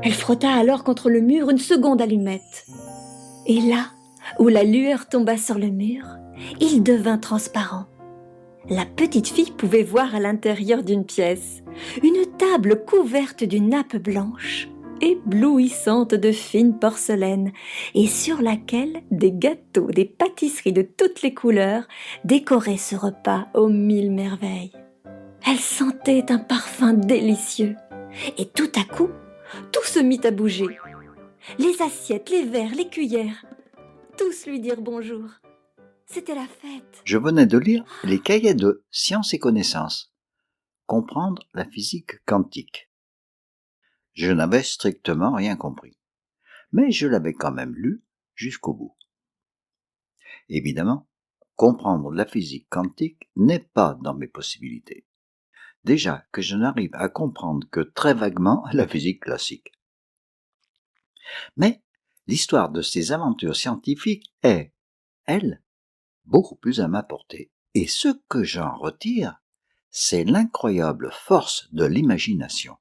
Elle frotta alors contre le mur une seconde allumette. Et là, où la lueur tomba sur le mur, il devint transparent. La petite fille pouvait voir à l'intérieur d'une pièce une table couverte d'une nappe blanche, éblouissante de fine porcelaine, et sur laquelle des gâteaux, des pâtisseries de toutes les couleurs décoraient ce repas aux mille merveilles. Elle sentait un parfum délicieux, et tout à coup, tout se mit à bouger. Les assiettes, les verres, les cuillères, tous lui dirent bonjour. C'était la fête. Je venais de lire les cahiers de Sciences et Connaissances. Comprendre la physique quantique. Je n'avais strictement rien compris, mais je l'avais quand même lu jusqu'au bout. Évidemment, comprendre la physique quantique n'est pas dans mes possibilités. Déjà que je n'arrive à comprendre que très vaguement la physique classique. Mais l'histoire de ces aventures scientifiques est, elle, beaucoup plus à ma portée. Et ce que j'en retire, c'est l'incroyable force de l'imagination.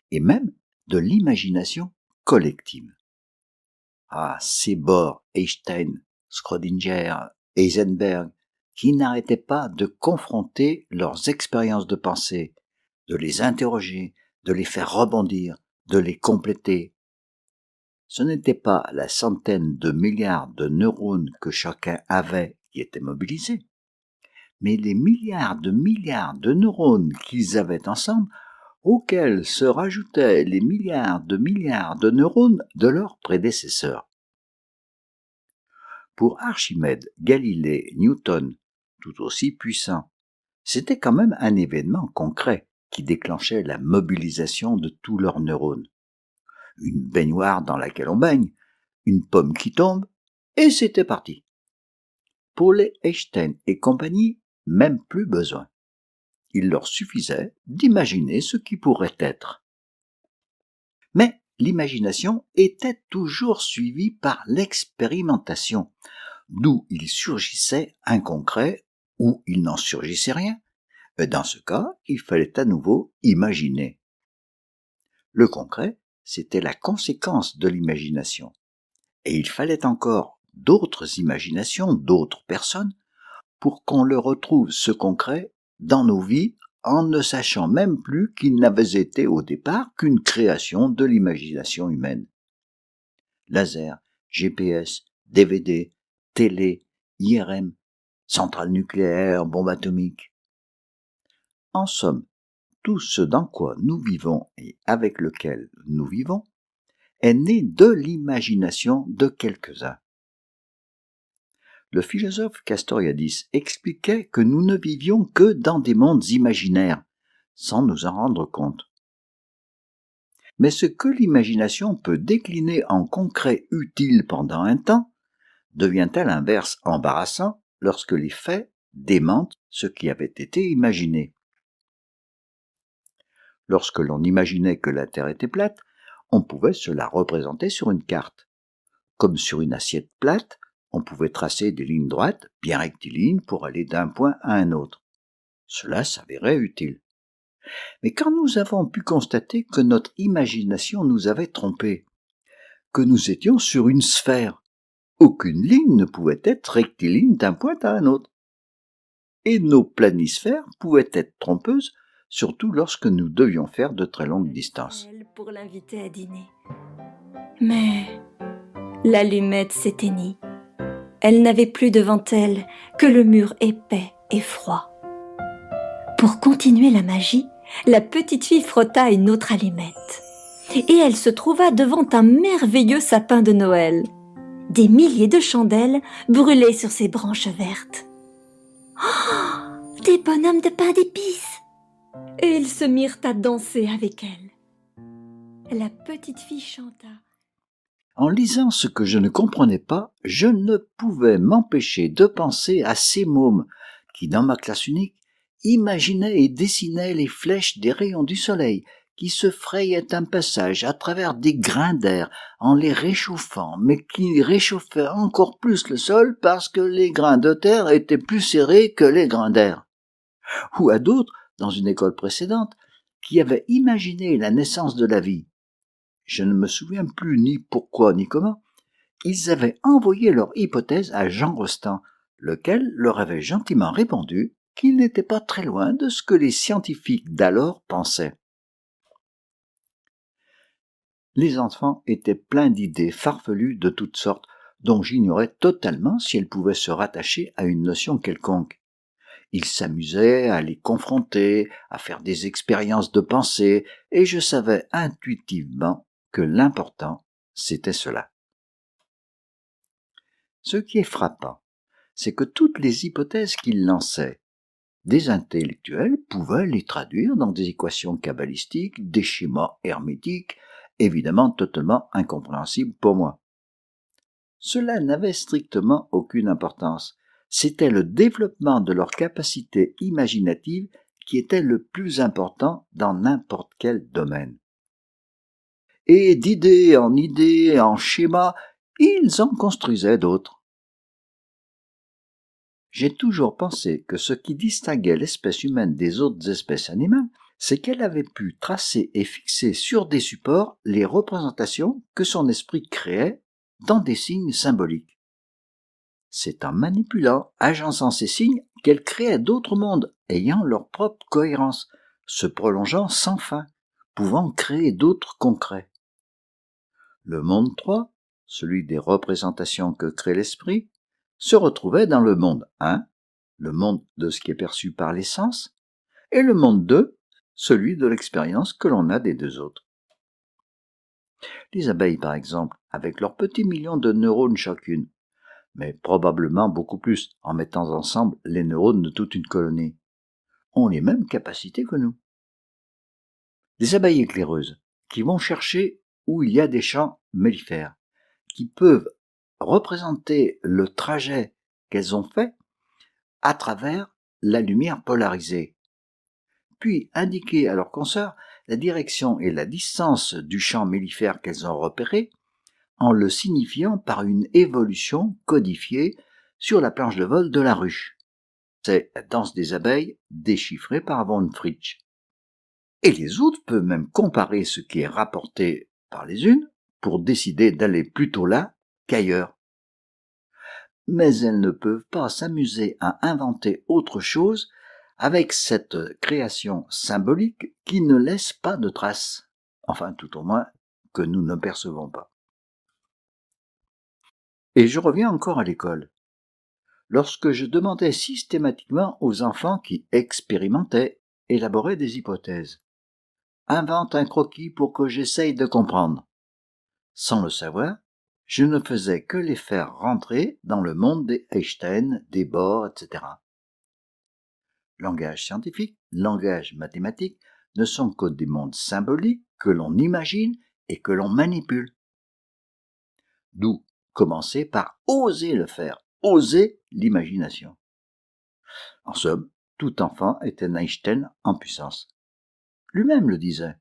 Et même de l'imagination collective. Ah, ces Bohr, Einstein, Schrödinger, Heisenberg, qui n'arrêtaient pas de confronter leurs expériences de pensée, de les interroger, de les faire rebondir, de les compléter. Ce n'était pas la centaine de milliards de neurones que chacun avait qui étaient mobilisés, mais les milliards de neurones qu'ils avaient ensemble, auxquels se rajoutaient les milliards de neurones de leurs prédécesseurs. Pour Archimède, Galilée, Newton, tout aussi puissants, c'était quand même un événement concret qui déclenchait la mobilisation de tous leurs neurones. Une baignoire dans laquelle on baigne, une pomme qui tombe, et c'était parti. Pour les Einstein et compagnie, même plus besoin. Il leur suffisait d'imaginer ce qui pourrait être. Mais l'imagination était toujours suivie par l'expérimentation, d'où il surgissait un concret ou il n'en surgissait rien. Et dans ce cas, il fallait à nouveau imaginer. Le concret, c'était la conséquence de l'imagination. Et il fallait encore d'autres imaginations, d'autres personnes, pour qu'on le retrouve ce concret dans nos vies en ne sachant même plus qu'il n'avait été au départ qu'une création de l'imagination humaine. Laser, GPS, DVD, télé, IRM, centrale nucléaire, bombe atomique. En somme, tout ce dans quoi nous vivons et avec lequel nous vivons est né de l'imagination de quelques-uns. Le philosophe Castoriadis expliquait que nous ne vivions que dans des mondes imaginaires, sans nous en rendre compte. Mais ce que l'imagination peut décliner en concret utile pendant un temps, devient à l'inverse embarrassant lorsque les faits démentent ce qui avait été imaginé. Lorsque l'on imaginait que la Terre était plate, on pouvait se la représenter sur une carte. Comme sur une assiette plate, on pouvait tracer des lignes droites, bien rectilignes, pour aller d'un point à un autre. Cela s'avérait utile. Mais quand nous avons pu constater que notre imagination nous avait trompés, que nous étions sur une sphère, aucune ligne ne pouvait être rectiligne d'un point à un autre. Et nos planisphères pouvaient être trompeuses, surtout lorsque nous devions faire de très longues distances. Pour l'inviter à dîner. Mais l'allumette s'éteignit. Elle n'avait plus devant elle que le mur épais et froid. Pour continuer la magie, la petite fille frotta une autre allumette. Et elle se trouva devant un merveilleux sapin de Noël. Des milliers de chandelles brûlaient sur ses branches vertes. Oh, des bonhommes de pain d'épices! Et ils se mirent à danser avec elle. La petite fille chanta. En lisant ce que je ne comprenais pas, je ne pouvais m'empêcher de penser à ces mômes qui, dans ma classe unique, imaginaient et dessinaient les flèches des rayons du soleil, qui se frayaient un passage à travers des grains d'air en les réchauffant, mais qui réchauffaient encore plus le sol parce que les grains de terre étaient plus serrés que les grains d'air. Ou à d'autres, dans une école précédente, qui avaient imaginé la naissance de la vie, je ne me souviens plus ni pourquoi ni comment, ils avaient envoyé leur hypothèse à Jean Rostand, lequel leur avait gentiment répondu qu'il n'était pas très loin de ce que les scientifiques d'alors pensaient. Les enfants étaient pleins d'idées farfelues de toutes sortes, dont j'ignorais totalement si elles pouvaient se rattacher à une notion quelconque. Ils s'amusaient à les confronter, à faire des expériences de pensée, et je savais intuitivement que l'important, c'était cela. Ce qui est frappant, c'est que toutes les hypothèses qu'ils lançaient, des intellectuels pouvaient les traduire dans des équations cabalistiques, des schémas hermétiques, évidemment totalement incompréhensibles pour moi. Cela n'avait strictement aucune importance. C'était le développement de leur capacité imaginative qui était le plus important dans n'importe quel domaine. Et d'idée en idée, en schéma, ils en construisaient d'autres. J'ai toujours pensé que ce qui distinguait l'espèce humaine des autres espèces animales, c'est qu'elle avait pu tracer et fixer sur des supports les représentations que son esprit créait dans des signes symboliques. C'est en manipulant, agençant ces signes, qu'elle créait d'autres mondes ayant leur propre cohérence, se prolongeant sans fin, pouvant créer d'autres concrets. Le monde 3, celui des représentations que crée l'esprit, se retrouvait dans le monde 1, le monde de ce qui est perçu par les sens, et le monde 2, celui de l'expérience que l'on a des deux autres. Les abeilles, par exemple, avec leurs petits millions de neurones chacune, mais probablement beaucoup plus en mettant ensemble les neurones de toute une colonie, ont les mêmes capacités que nous. Les abeilles éclaireuses, qui vont chercher où il y a des champs mellifères, qui peuvent représenter le trajet qu'elles ont fait à travers la lumière polarisée, puis indiquer à leurs consoeurs la direction et la distance du champ mellifère qu'elles ont repéré, en le signifiant par une évolution codifiée sur la planche de vol de la ruche. C'est la danse des abeilles déchiffrée par von Fritsch. Et les autres peuvent même comparer ce qui est rapporté par les unes pour décider d'aller plutôt là qu'ailleurs. Mais elles ne peuvent pas s'amuser à inventer autre chose avec cette création symbolique qui ne laisse pas de traces, enfin tout au moins que nous ne percevons pas. Et je reviens encore à l'école. Lorsque je demandais systématiquement aux enfants qui expérimentaient, élaboraient des hypothèses. Invente un croquis pour que j'essaye de comprendre. Sans le savoir, je ne faisais que les faire rentrer dans le monde des Einstein, des Bohr, etc. Langage scientifique, langage mathématique ne sont que des mondes symboliques que l'on imagine et que l'on manipule. D'où commencer par oser le faire, oser l'imagination. En somme, tout enfant est un Einstein en puissance. Lui-même le disait.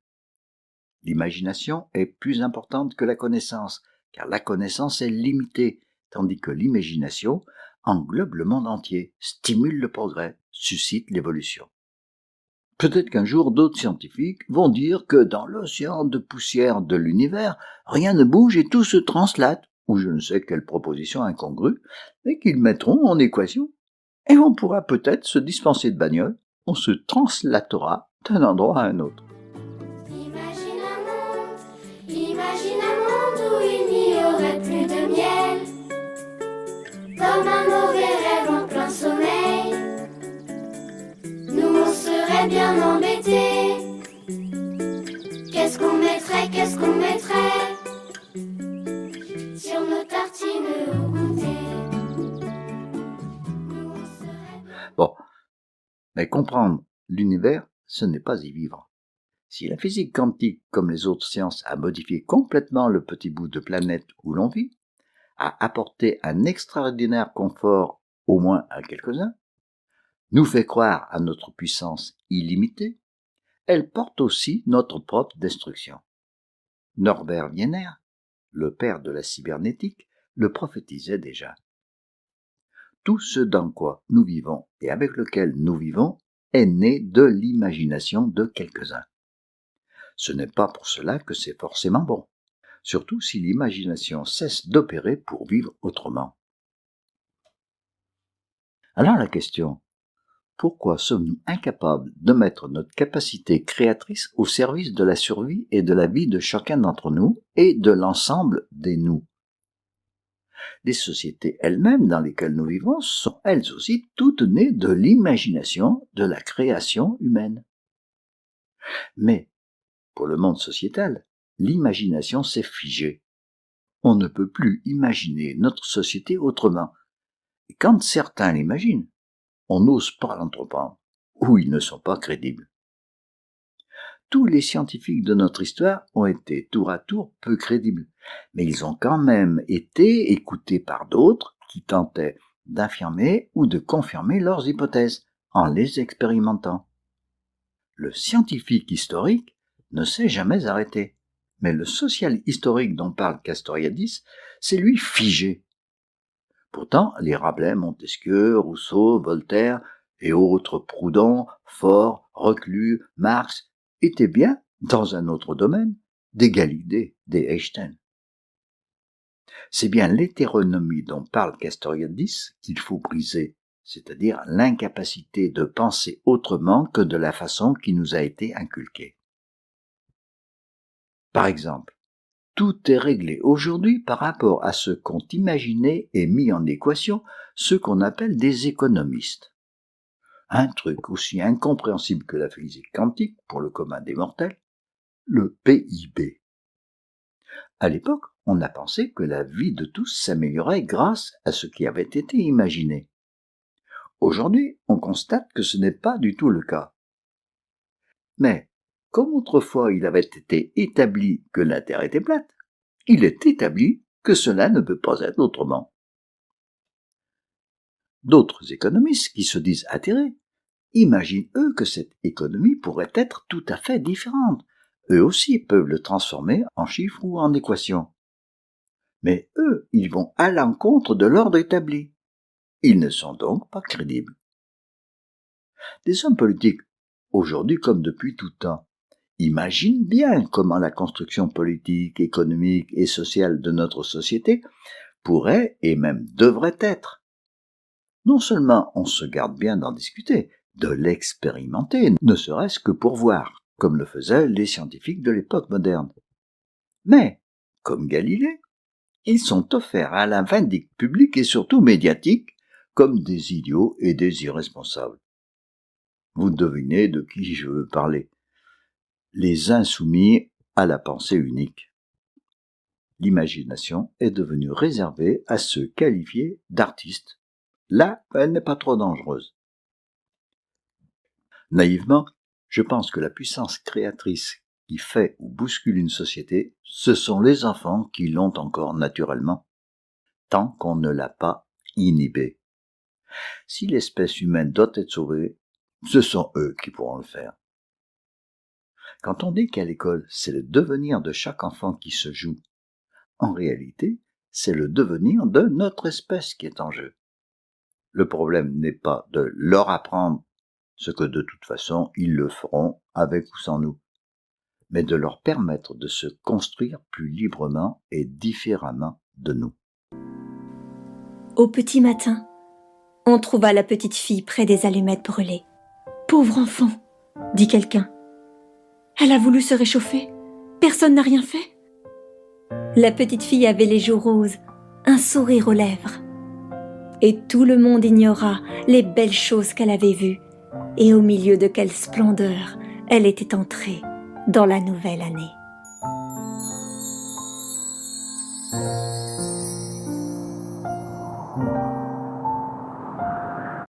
L'imagination est plus importante que la connaissance, car la connaissance est limitée, tandis que l'imagination englobe le monde entier, stimule le progrès, suscite l'évolution. Peut-être qu'un jour d'autres scientifiques vont dire que dans l'océan de poussière de l'univers, rien ne bouge et tout se translate, ou je ne sais quelle proposition incongrue, mais qu'ils mettront en équation. Et on pourra peut-être se dispenser de bagnole, on se translatera d'un endroit à un autre. Imagine un monde où il n'y aurait plus de miel, comme un mauvais rêve en plein sommeil. Nous on serait bien embêtés. Qu'est-ce qu'on mettrait sur nos tartines au goûter. Nous on serait bien... Bon, mais comprendre l'univers, ce n'est pas y vivre. Si la physique quantique, comme les autres sciences, a modifié complètement le petit bout de planète où l'on vit, a apporté un extraordinaire confort, au moins à quelques-uns, nous fait croire à notre puissance illimitée, elle porte aussi notre propre destruction. Norbert Wiener, le père de la cybernétique, le prophétisait déjà. Tout ce dans quoi nous vivons et avec lequel nous vivons est né de l'imagination de quelques-uns. Ce n'est pas pour cela que c'est forcément bon. surtout si l'imagination cesse d'opérer pour vivre autrement. Alors la question, pourquoi sommes-nous incapables de mettre notre capacité créatrice au service de la survie et de la vie de chacun d'entre nous et de l'ensemble des nous? Les sociétés elles-mêmes dans lesquelles nous vivons sont elles aussi toutes nées de l'imagination, de la création humaine. Mais, pour le monde sociétal, l'imagination s'est figée. On ne peut plus imaginer notre société autrement. Et quand certains l'imaginent, on n'ose pas l'entreprendre, ou ils ne sont pas crédibles. Tous les scientifiques de notre histoire ont été tour à tour peu crédibles, mais ils ont quand même été écoutés par d'autres qui tentaient d'affirmer ou de confirmer leurs hypothèses en les expérimentant. Le scientifique historique ne s'est jamais arrêté, mais le social historique dont parle Castoriadis, c'est lui figé. Pourtant, les Rabelais, Montesquieu, Rousseau, Voltaire et autres Proudhon, Faure, Reclus, Marx étaient bien, dans un autre domaine, des Galilée, des Einstein. C'est bien l'hétéronomie dont parle Castoriadis qu'il faut briser, c'est-à-dire l'incapacité de penser autrement que de la façon qui nous a été inculquée. Par exemple, tout est réglé aujourd'hui par rapport à ce qu'ont imaginé et mis en équation ceux qu'on appelle des économistes. Un truc aussi incompréhensible que la physique quantique pour le commun des mortels, le PIB. À l'époque, on a pensé que la vie de tous s'améliorait grâce à ce qui avait été imaginé. Aujourd'hui, on constate que ce n'est pas du tout le cas. Mais, comme autrefois il avait été établi que la Terre était plate, il est établi que cela ne peut pas être autrement. D'autres économistes qui se disent atterrés imaginent eux que cette économie pourrait être tout à fait différente. Eux aussi peuvent le transformer en chiffres ou en équations. Mais eux, ils vont à l'encontre de l'ordre établi. Ils ne sont donc pas crédibles. Des hommes politiques, aujourd'hui comme depuis tout temps, imaginent bien comment la construction politique, économique et sociale de notre société pourrait et même devrait être. Non seulement on se garde bien d'en discuter, de l'expérimenter, ne serait-ce que pour voir, comme le faisaient les scientifiques de l'époque moderne. Mais, comme Galilée, ils sont offerts à la vindicte publique et surtout médiatique comme des idiots et des irresponsables. Vous devinez de qui je veux parler. Les insoumis à la pensée unique. L'imagination est devenue réservée à ceux qualifiés d'artistes. Là, elle n'est pas trop dangereuse. Naïvement, je pense que la puissance créatrice qui fait ou bouscule une société, ce sont les enfants qui l'ont encore naturellement, tant qu'on ne l'a pas inhibée. Si l'espèce humaine doit être sauvée, ce sont eux qui pourront le faire. Quand on dit qu'à l'école, c'est le devenir de chaque enfant qui se joue, en réalité, c'est le devenir de notre espèce qui est en jeu. Le problème n'est pas de leur apprendre ce que de toute façon ils le feront avec ou sans nous, mais de leur permettre de se construire plus librement et différemment de nous. Au petit matin, on trouva la petite fille près des allumettes brûlées. « Pauvre enfant !» dit quelqu'un. « Elle a voulu se réchauffer. Personne n'a rien fait. » La petite fille avait les joues roses, un sourire aux lèvres. Et tout le monde ignora les belles choses qu'elle avait vues et au milieu de quelle splendeur elle était entrée dans la nouvelle année.